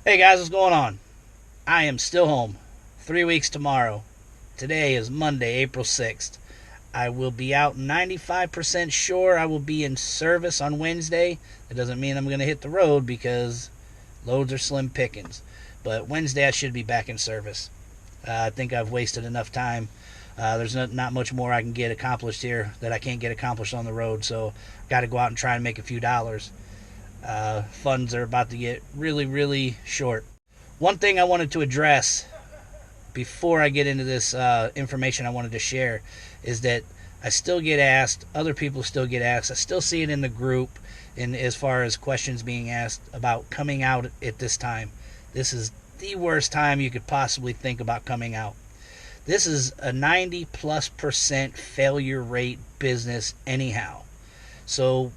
Hey guys, what's going on? I am still home. 3 weeks tomorrow. Today is Monday, April 6th. I will be out 95% sure I will be in service on Wednesday. That doesn't mean I'm going to hit the road because loads are slim pickings. But Wednesday I should be back in service. I think I've wasted enough time. There's not much more I can get accomplished here that I can't get accomplished on the road. So got to go out and try and make a few dollars. Funds are about to get really, really short. One thing I wanted to address before I get into this information I wanted to share is that I still get asked, other people still get asked, I still see it in the group, and as far as questions being asked about coming out at this time. This is the worst time you could possibly think about coming out. This is a 90+% failure rate business anyhow. So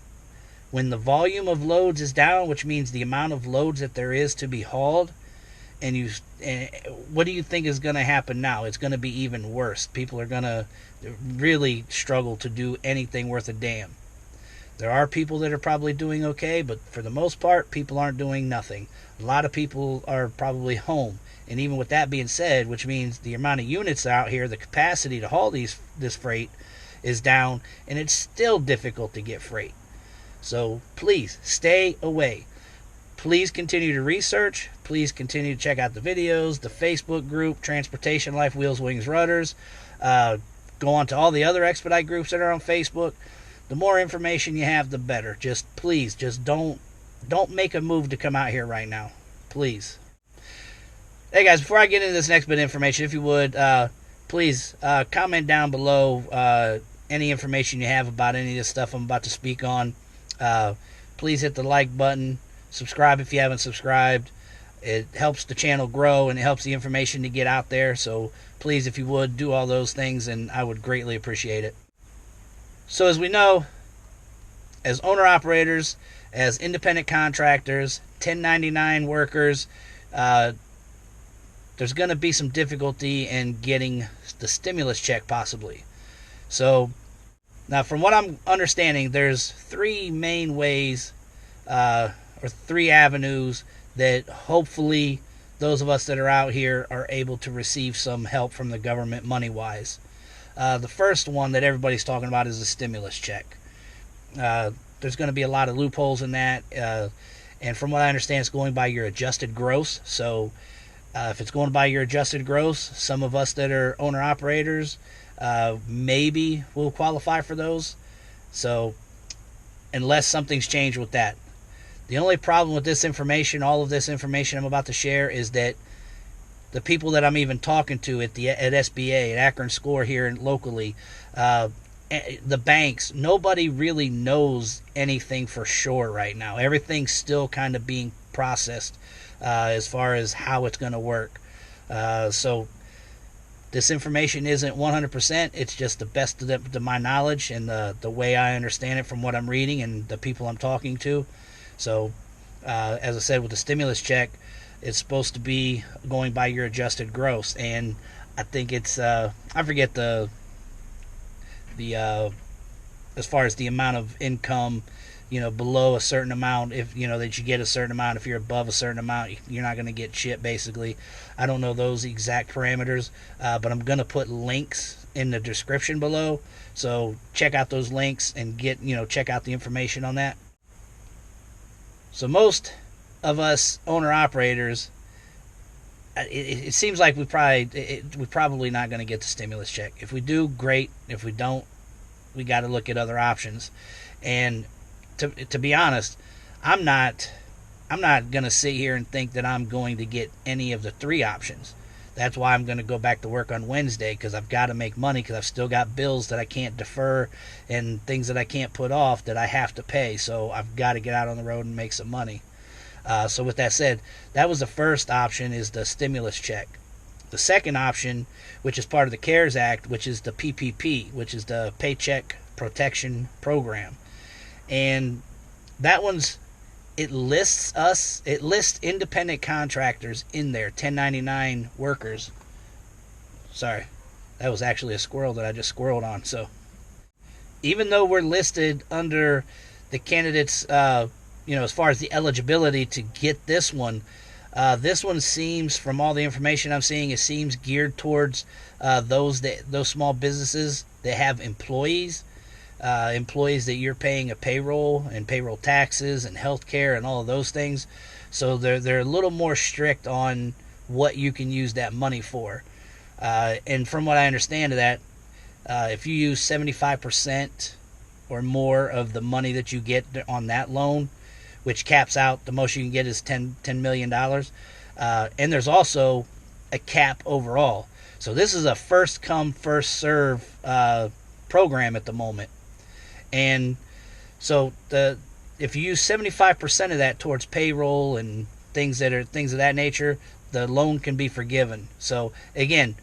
when the volume of loads is down, which means the amount of loads that there is to be hauled, and what do you think is going to happen now? It's going to be even worse. People are going to really struggle to do anything worth a damn. There are people that are probably doing okay, but for the most part, people aren't doing nothing. A lot of people are probably home. And even with that being said, which means the amount of units out here, the capacity to haul this freight is down, and it's still difficult to get freight. So please stay away. Please continue to research. Please continue to check out the videos, the Facebook group, Transportation Life, Wheels, Wings, Rudders. Go on to all the other expedite groups that are on Facebook. The more information you have, the better. Please, don't make a move to come out here right now. Please. Hey guys, before I get into this next bit of information, if you would, please comment down below any information you have about any of this stuff I'm about to speak on. Please hit the like button. Subscribe if you haven't subscribed. It helps the channel grow and it helps the information to get out there. So please, if you would, do all those things and I would greatly appreciate it. So as we know, as owner-operators, as independent contractors, 1099 workers, there's going to be some difficulty in getting the stimulus check possibly. So now from what I'm understanding, there's three main ways or three avenues that hopefully those of us that are out here are able to receive some help from the government money-wise. The first one that everybody's talking about is the stimulus check. There's going to be a lot of loopholes in that, and from what I understand, it's going by your adjusted gross. So if it's going by your adjusted gross, some of us that are owner-operators maybe will qualify for those. So unless something's changed with that. The only problem with this information, all of this information I'm about to share, is that the people that I'm even talking to at SBA, at Akron Score here locally, the banks, nobody really knows anything for sure right now. Everything's still kind of being processed as far as how it's going to work. So this information isn't 100%. It's just the best to my knowledge and the way I understand it from what I'm reading and the people I'm talking to. So, as I said, with the stimulus check, it's supposed to be going by your adjusted gross, and I think it's I forget the as far as the amount of income, below a certain amount, if that you get a certain amount. If you're above a certain amount, you're not going to get shit. Basically, I don't know those exact parameters, but I'm going to put links in the description below. So check out those links and check out the information on that. So most of us owner-operators, it seems like we're probably not going to get the stimulus check. If we do, great. If we don't, we got to look at other options. And to be honest, I'm not going to sit here and think that I'm going to get any of the three options. That's why I'm going to go back to work on Wednesday, because I've got to make money, because I've still got bills that I can't defer and things that I can't put off that I have to pay. So I've got to get out on the road and make some money. So with that said, that was the first option, is the stimulus check. The second option, which is part of the CARES Act, which is the PPP, which is the Paycheck Protection Program. And that one's, it lists independent contractors in there, 1099 workers. Sorry, that was actually a squirrel that I just squirreled on. So even though we're listed under the candidates, as far as the eligibility to get this one, This one seems, from all the information I'm seeing, it seems geared towards those small businesses that have employees, employees that you're paying a payroll and payroll taxes and health care and all of those things. So they're a little more strict on what you can use that money for. And from what I understand of that, if you use 75% or more of the money that you get on that loan, which caps out, the most you can get is $10 million. And there's also a cap overall. So this is a first come, first serve program at the moment. And so if you use 75% of that towards payroll and things of that nature, the loan can be forgiven. So again,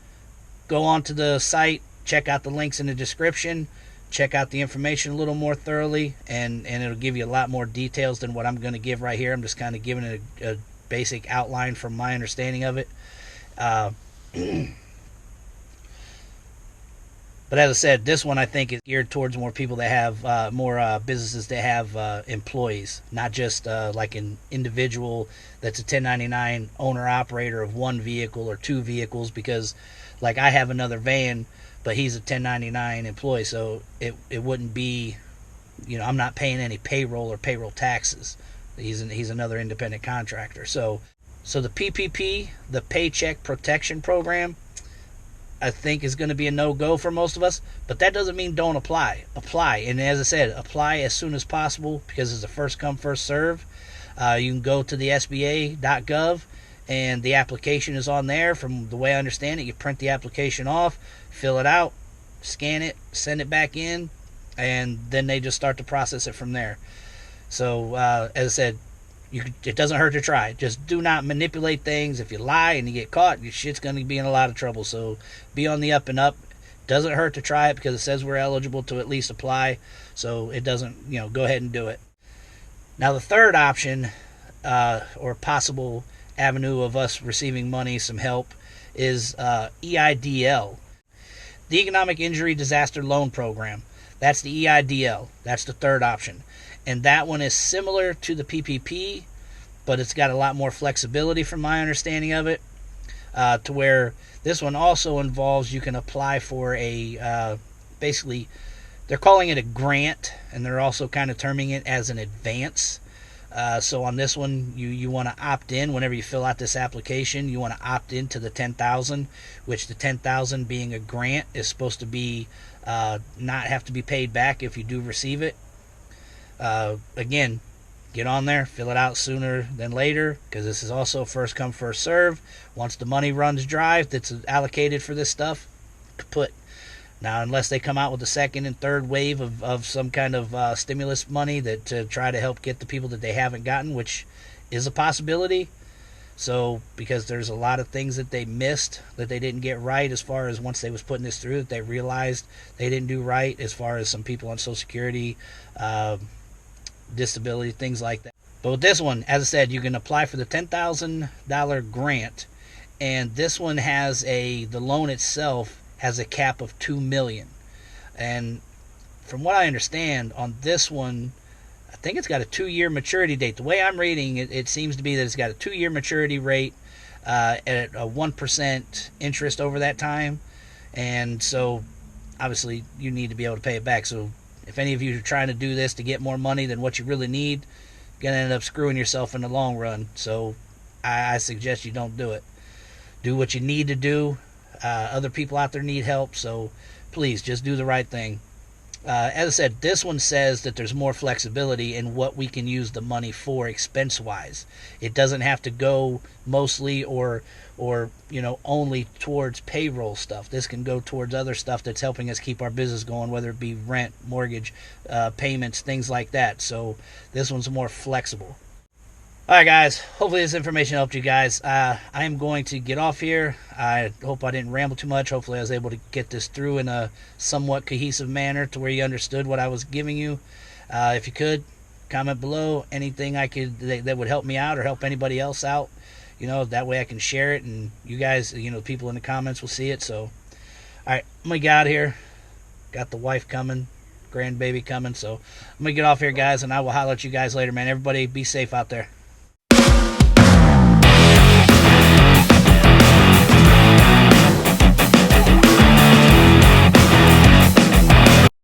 go onto the site, check out the links in the description, check out the information a little more thoroughly, and it'll give you a lot more details than what I'm going to give right here. I'm just kind of giving it a basic outline from my understanding of it. But as I said, this one I think is geared towards more people that have more businesses that have employees, not just like an individual that's a 1099 owner-operator of one vehicle or two vehicles, because like I have another van, but he's a 1099 employee, so it wouldn't be, I'm not paying any payroll or payroll taxes. He's another independent contractor. So the PPP, the Paycheck Protection Program, I think is going to be a no-go for most of us, but that doesn't mean don't apply. Apply, and as I said, apply as soon as possible, because it's a first-come, first-serve. You can go to the sba.gov, and the application is on there. From the way I understand it, you print the application off, fill it out, scan it, send it back in, and then they just start to process it from there. So, as I said, it doesn't hurt to try. Just do not manipulate things. If you lie and you get caught, your shit's going to be in a lot of trouble. So be on the up and up. Doesn't hurt to try it, because it says we're eligible to at least apply. So it doesn't, go ahead and do it. Now the third option, or possible avenue of us receiving money, some help, is EIDL, the Economic Injury Disaster Loan Program. That's the EIDL. That's the third option. And that one is similar to the PPP, but it's got a lot more flexibility from my understanding of it, to where this one also involves, you can apply for basically, they're calling it a grant, and they're also kind of terming it as an advance. So on this one, you want to opt in whenever you fill out this application. You want to opt into the $10,000, which the $10,000 being a grant is supposed to be not have to be paid back if you do receive it. Again, get on there, fill it out sooner than later, because this is also first come, first serve. Once the money runs dry that's allocated for this stuff, kaput. Now, unless they come out with a second and third wave of some kind of stimulus money to try to help get the people that they haven't gotten, which is a possibility. So, because there's a lot of things that they missed, that they didn't get right, as far as once they was putting this through, that they realized they didn't do right, as far as some people on Social Security, disability, things like that. But with this one, as I said, you can apply for the $10,000 grant, and this one has the loan itself has a cap of $2 million. And from what I understand on this one, I think it's got a 2-year maturity date. The way I'm reading it, it seems to be that it's got a 2-year maturity rate at a 1% interest over that time. And so obviously you need to be able to pay it back. So if any of you are trying to do this to get more money than what you really need, you're going to end up screwing yourself in the long run. So I suggest you don't do it. Do what you need to do. Other people out there need help, so please just do the right thing. As I said, this one says that there's more flexibility in what we can use the money for expense-wise. It doesn't have to go mostly or only towards payroll stuff. This can go towards other stuff that's helping us keep our business going, whether it be rent, mortgage, payments, things like that. So this one's more flexible. Alright guys, hopefully this information helped you guys. I am going to get off here. I hope I didn't ramble too much. Hopefully I was able to get this through in a somewhat cohesive manner to where you understood what I was giving you. If you could, comment below anything I could that would help me out or help anybody else out. That way I can share it, and you guys, people in the comments will see it. So, alright, I'm going to get out of here. Got the wife coming, grandbaby coming. So, I'm going to get off here, guys, and I will holler at you guys later, man. Everybody be safe out there.